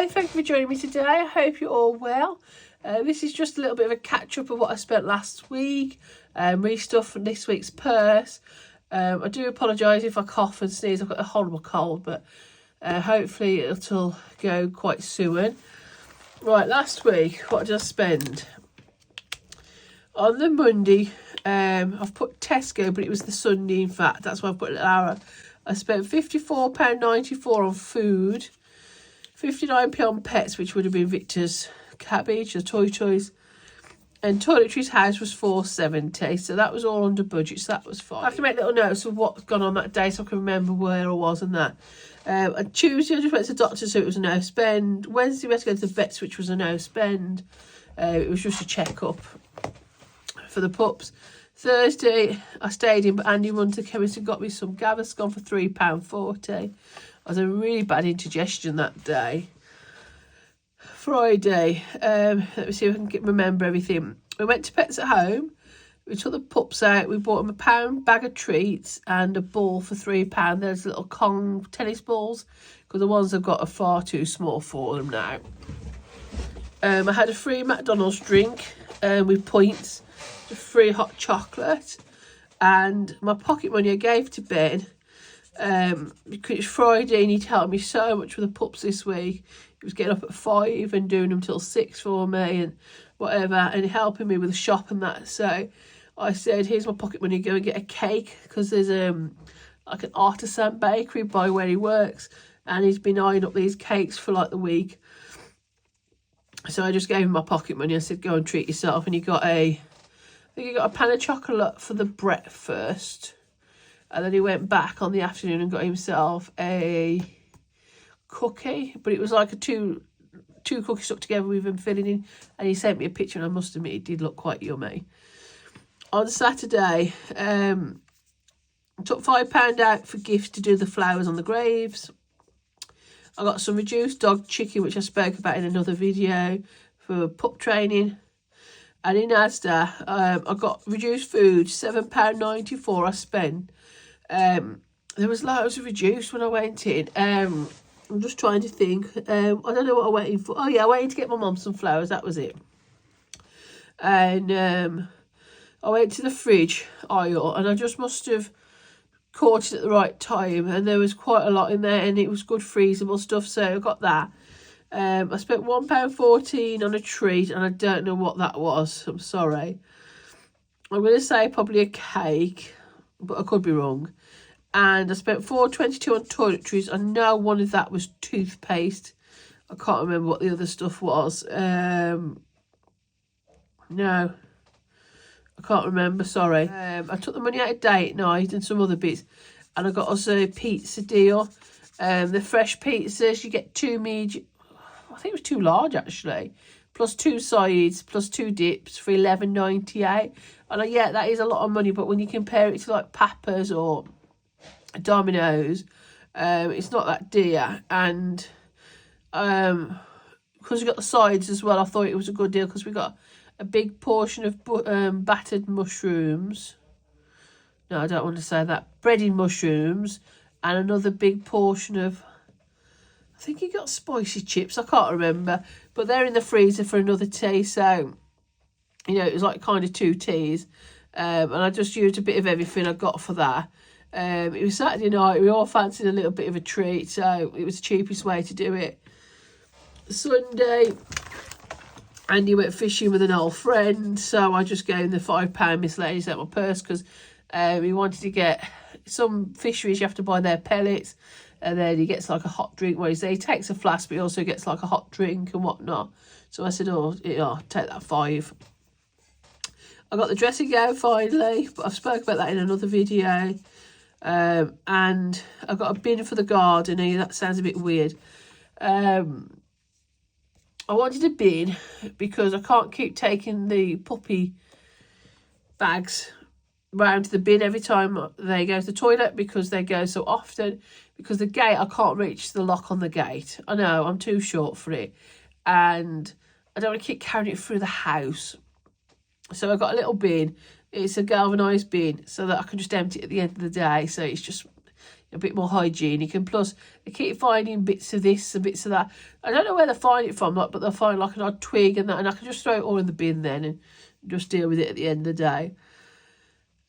Hello, thank you for joining me today. I hope you're all well. This is just a little bit of a catch up of what I spent last week, really stuff from this week's purse. I do apologise if I cough and sneeze. I've got a horrible cold, but hopefully it'll go quite soon. Right, last week, what did I spend? On the Monday, I've put Tesco, but it was the Sunday, in fact. That's why I've put an hour. I spent £54.94 on food, 59p on pets, which would have been Victor's cabbage, the toy toys, and toiletries house was £4.70. So that was all under budget, so that was fine. I have to make little notes of what's gone on that day so I can remember where I was and that. On Tuesday, I just went to the doctor, so it was a no spend. Wednesday, we had to go to the vets, which was a no spend. It was just a check-up for the pups. Thursday, I stayed in, but Andy run to the chemist and got me some Gaviscon for £3.40. I was a really bad indigestion that day. Friday, let me see if I can remember everything. We went to Pets at Home. We took the pups out. We bought them a £1 bag of treats and a ball for £3. There's little Kong tennis balls, because the ones I've got are far too small for them now. I had a free McDonald's drink with points, a free hot chocolate, and my pocket money I gave to Ben. Because it's Friday and he'd helped me so much with the pups this week. He was getting up at 5 and doing them till 6 for me and whatever, and helping me with the shop and that. So I said, here's my pocket money, go and get a cake, because there's like an artisan bakery by where he works, and he's been eyeing up these cakes for like the week. So I just gave him my pocket money. I said, go and treat yourself. And he got I think he got a pan of chocolate for the breakfast. And then he went back on the afternoon and got himself a cookie. But it was like two cookies stuck together with him filling in. And he sent me a picture, and I must admit it did look quite yummy. On Saturday, I took £5 out for gifts to do the flowers on the graves. I got some reduced dog chicken, which I spoke about in another video, for pup training. And in Asda, I got reduced food, £7.94 I spent. There was loads of reduced when I went in. I'm just trying to think. I don't know what I went in for. Oh yeah, I went in to get my mum some flowers. That was it. And I went to the fridge aisle, and I just must have caught it at the right time. And there was quite a lot in there, and it was good freezable stuff. So I got that. I spent £1.14 on a treat, and I don't know what that was. I'm sorry. I'm going to say probably a cake, but I could be wrong. And I spent £4.22 on toiletries. I know one of that was toothpaste. I can't remember what the other stuff was. No, I can't remember, sorry. I took the money out of date night and some other bits. And I got us a pizza deal. The fresh pizzas, you get 2 medium... I think it was 2 large, actually. Plus 2 sides, plus 2 dips for $11.98. And yeah, that is a lot of money, but when you compare it to like Papa's or Domino's, it's not that dear. And because we got the sides as well, I thought it was a good deal, because we got a big portion of battered mushrooms. No, I don't want to say that. Breaded mushrooms, and another big portion of, I think he got spicy chips. I can't remember, but they're in the freezer for another tea. So, you know, it was like kind of 2 teas. And I just used a bit of everything I got for that. It was Saturday night. We all fancied a little bit of a treat, so it was the cheapest way to do it. Sunday, Andy went fishing with an old friend, so I just gave him the £5 miscellaneous out of my purse, because he wanted to get some fisheries. You have to buy their pellets, and then he gets like a hot drink. Where he takes a flask, but he also gets like a hot drink and whatnot. So I said, oh, yeah, take that 5. I got the dressing gown finally, but I've spoken about that in another video. And I got a bin for the garden. That sounds a bit weird. I wanted a bin because I can't keep taking the puppy bags round to the bin every time they go to the toilet, because they go so often. Because the gate, I can't reach the lock on the gate. I know, I'm too short for it. And I don't want to keep carrying it through the house. So I got a little bin. It's a galvanised bin, so that I can just empty it at the end of the day. So it's just, a bit more hygienic. And plus, they keep finding bits of this and bits of that. I don't know where they find it from, like, but they'll find like an odd twig and that, and I can just throw it all in the bin then and just deal with it at the end of the day.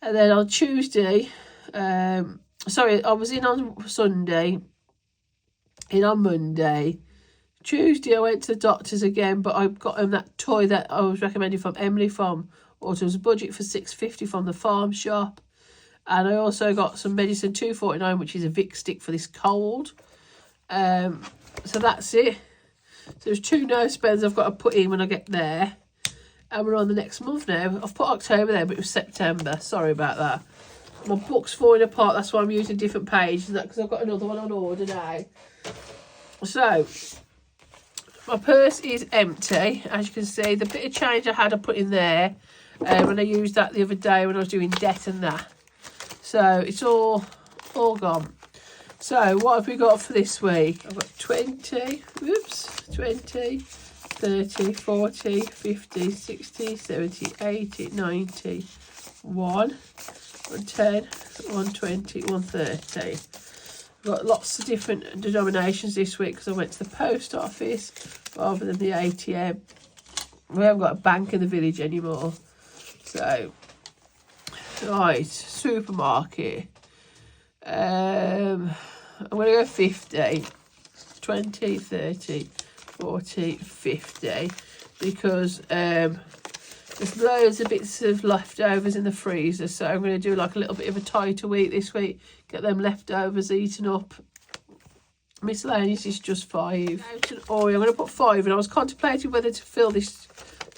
And then on Tuesday, sorry, I was in on Sunday, in on Monday. Tuesday I went to the doctors again, but I got him that toy that I was recommended from Emily from Autumn's Budget for $6.50 from the farm shop. And I also got some medicine, $2.49, which is a Vic stick for this cold. So that's it. So there's 2 nose spends I've got to put in when I get there. And we're on the next month now. I've put October there, but it was September. Sorry about that. My book's falling apart. That's why I'm using different pages. Because I've got another one on order now. So, my purse is empty. As you can see, the bit of change I had I put in there when I used that the other day when I was doing debt and that. So, it's all gone. So, what have we got for this week? I've got 20, 30, 40, 50, 60, 70, 80, 90, 110, 120, 130. I've got lots of different denominations this week because I went to the post office rather than the ATM. We haven't got a bank in the village anymore. So, right, supermarket. I'm going to go 50, 20, 30, 40, 50 because there's loads of bits of leftovers in the freezer, so I'm going to do like a little bit of a tighter week this week, get them leftovers eaten up. Miscellaneous is just 5. Oil, I'm going to put 5 in. I was contemplating whether to fill this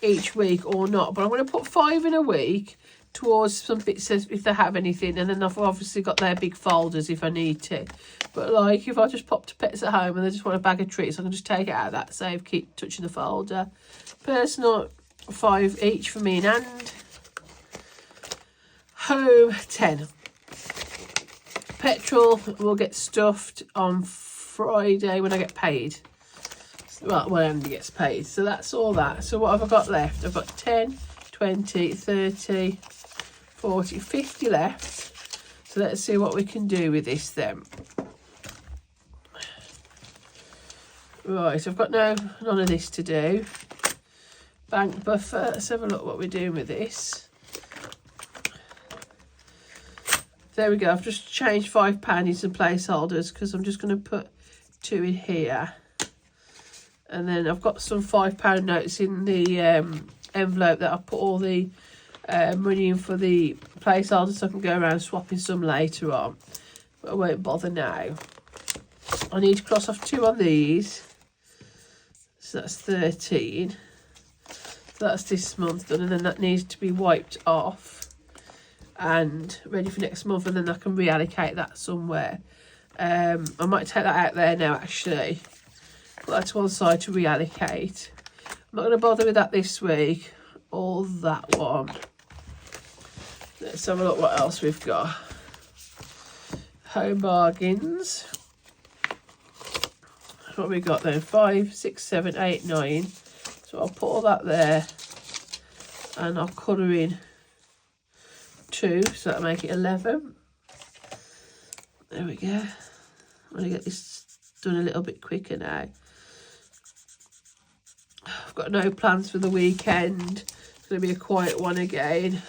each week or not, but I'm going to put 5 in a week towards some bits if they have anything, and then I've obviously got their big folders if I need to. But like if I just pop to Pets at Home and they just want a bag of treats, I can just take it out of that, save, keep touching the folder. Personal, 5 each for me and home, 10. Petrol will get stuffed on Friday when I get paid. Well, when Andy gets paid. So that's all that. So what have I got left? I've got 10, 20, 30, 40, 50 left. So let's see what we can do with this then. Right, I've got none of this to do. Bank buffer. Let's have a look what we're doing with this. There we go. I've just changed £5 in some placeholders because I'm just going to put 2 in here. And then I've got some £5 notes in the envelope that I've put all the money in for the placeholders, so I can go around swapping some later on. But I won't bother now. I need to cross off 2 on these. So that's 13. So that's this month done, and then that needs to be wiped off and ready for next month, and then I can reallocate that somewhere. I might take that out there now actually. Put that to one side to reallocate. I'm not going to bother with that this week, or that one. Let's have a look what else we've got. Home bargains. What we got then? 5, 6, 7, 8, 9. So I'll put all that there, and I'll colour in 2, so that'll make it 11. There we go. I'm going to get this done a little bit quicker now. I've got no plans for the weekend. It's going to be a quiet one again.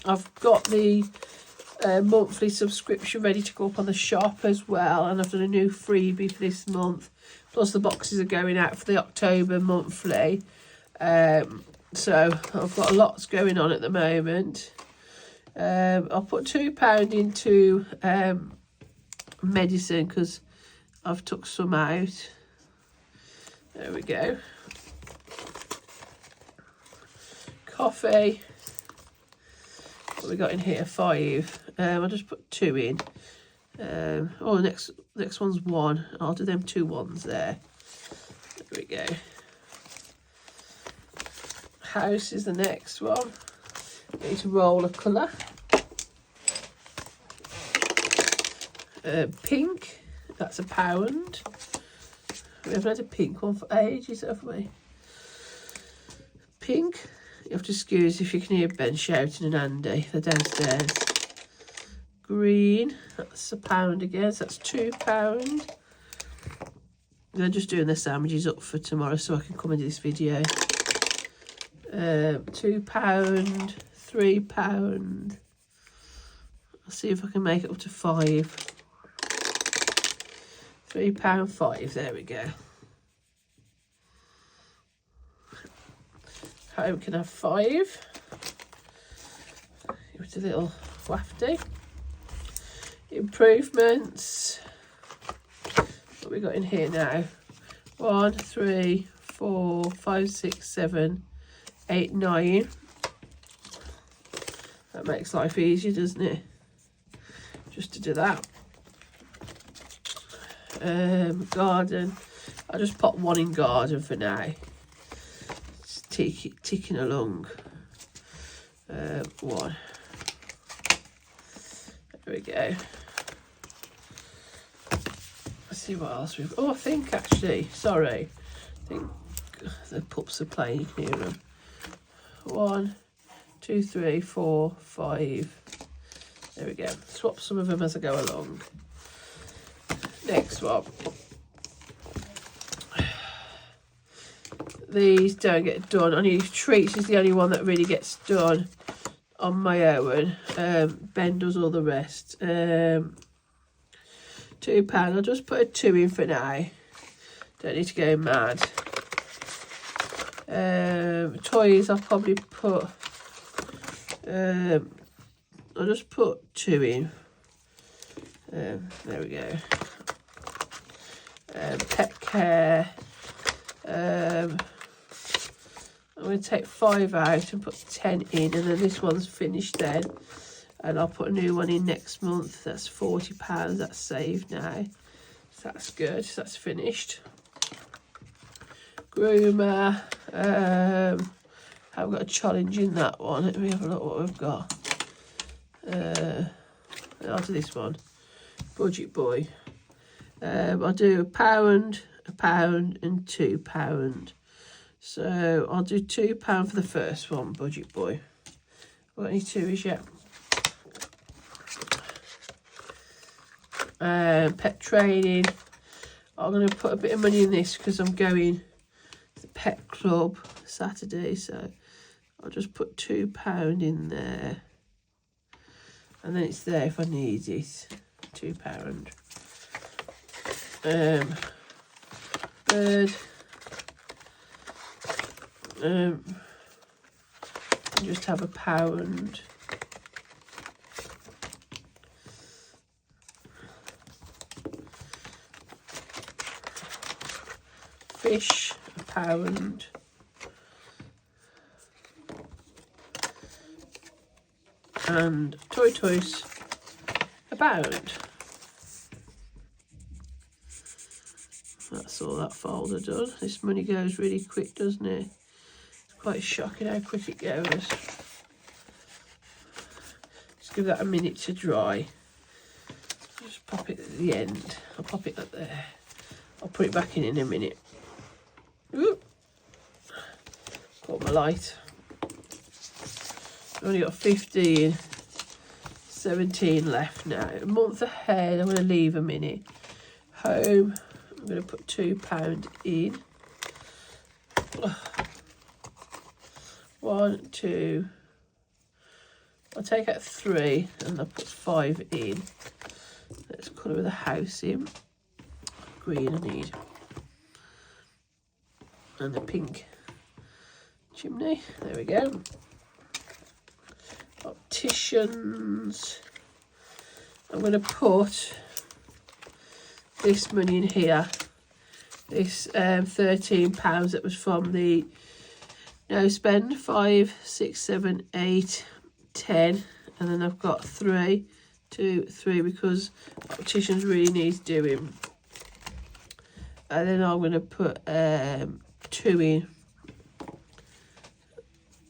I've got the monthly subscription ready to go up on the shop as well, and I've done a new freebie for this month. Plus the boxes are going out for the October monthly. So I've got a lot going on at the moment. I'll put £2 into medicine because I've took some out. There we go. Coffee. What we got in here? 5. I'll just put 2 in. Oh, the next one's 1. I'll do them 2 ones there. There we go. House is the next one. Need to roll a colour. Pink. That's £1. We haven't had a pink one for ages, have we? Pink. You have to excuse if you can hear Ben shouting and Andy. They're downstairs. green, that's £1 again, so that's £2. I'm just doing the sandwiches up for tomorrow so I can come and do this video. £2, £3. I'll see if I can make it up to £5. £3.5, there we go. Home can have 5. With a little wafty. Improvements. What we got in here now? 1, 3, 4, 5, 6, 7, 8, 9. That makes life easier, doesn't it? Just to do that. Garden. I'll just pop 1 in garden for now. It's ticking along. 1. There we go. Let's see what else we've... Oh, I think actually, sorry. I think the pups are playing, you can hear them. 1, 2, 3, 4, 5. There we go. Swap some of them as I go along. Next one. These don't get done. Only treats is the only one that really gets done on my own. Ben does all the rest. £2. I'll just put a 2 in for now. Don't need to go mad. Toys I'll probably put... I'll just put 2 in. There we go. Pet care. I'm going to take 5 out and put 10 in, and then this one's finished then. And I'll put a new one in next month. That's £40. That's saved now. So that's good. So that's finished. Groomer. I've got a challenge in that one. Let me have a look what we've got. I'll do this one. Budget Boy. I'll do £1, £1, and £2. So I'll do £2 for the first one, Budget Boy. Got any 2s yet? Pet training. I'm going to put a bit of money in this because I'm going to the pet club Saturday. So I'll just put £2 in there. And then it's there if I need it. £2. Bird. Just have £1. Fish, £1. And toys, £1. That's all that folder done. This money goes really quick, doesn't it? It's quite shocking how quick it goes. Just give that a minute to dry. Just pop it at the end. I'll pop it up there. I'll put it back in a minute. Ooh. Got my light. I've only got 15, 17 left now. A month ahead. I'm going to leave a minute. Home. I'm going to put £2 in. 1, 2. I'll take out 3 and I'll put 5 in. Let's colour the house in. Green I need. And the pink chimney. There we go. Opticians. I'm going to put this money in here. This £13 that was from the no spend. 5, 6, 7, 8, 10, and then I've got 3, 2, 3 because opticians really needs doing. And then I'm going to put 2 in.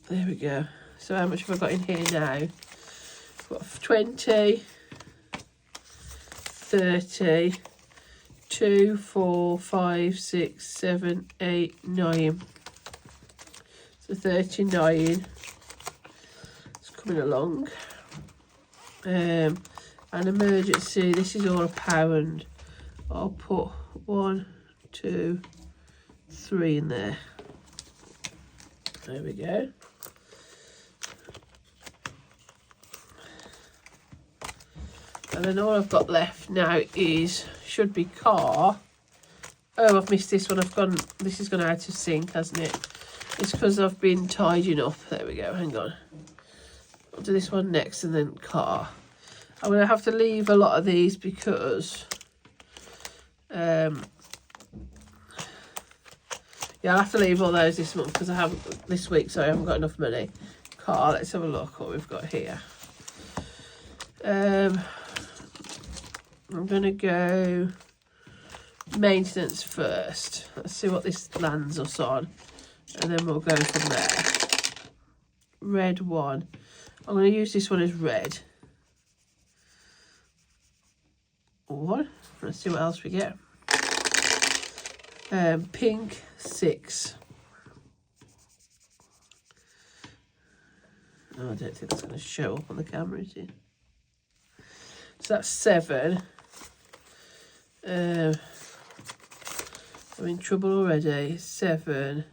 There we go. So how much have I got in here now? I've got 20, 30, 2, 4, 5, 6, 7, 8, 9. So 39. It's coming along. And And emergency, this is all £1. I'll put 1, 2, 3 in there. There we go. And then all I've got left now should be car. Oh, I've missed this one. This has gone out of sync, hasn't it? It's because I've been tidying up. There we go, hang on. I'll do this one next and then car. I'm going to have to leave a lot of these because yeah, I'll have to leave all those this month because I haven't this week, so I haven't got enough money. Car, let's have a look what we've got here. I'm going to go maintenance first. Let's see what this lands us on, and then we'll go from there. Red one. I'm going to use this one as red. One. Let's see what else we get. Pink 6. Oh, I don't think that's going to show up on the camera, is it? So that's 7. I'm in trouble already. 7.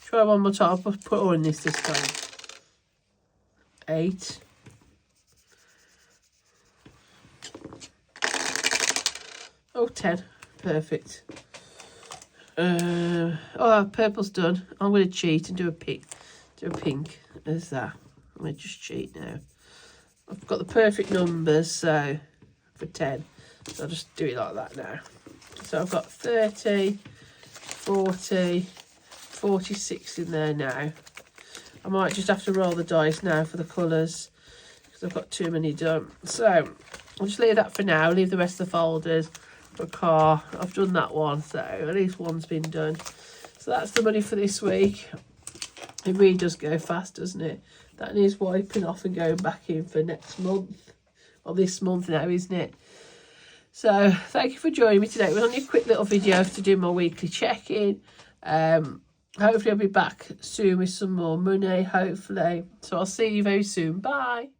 Try one more time. I'll put all in this time. 8. Oh, 10. Perfect. Oh, purple's done. I'm going to cheat and do a pink. There's that. I'm going to just cheat now. I've got the perfect numbers, so for 10. So I'll just do it like that now. So I've got 30, 40, 46 in there now. I might just have to roll the dice now for the colours because I've got too many done. So I'll just leave that for now. Leave the rest of the folders for car. I've done that one, so at least one's been done. So that's the money for this week. It really does go fast, doesn't it? That needs wiping off and going back in for next month. Or this month now, isn't it? So thank you for joining me today. It was only a quick little video to do my weekly check-in. Hopefully I'll be back soon with some more money, hopefully. So I'll see you very soon. Bye.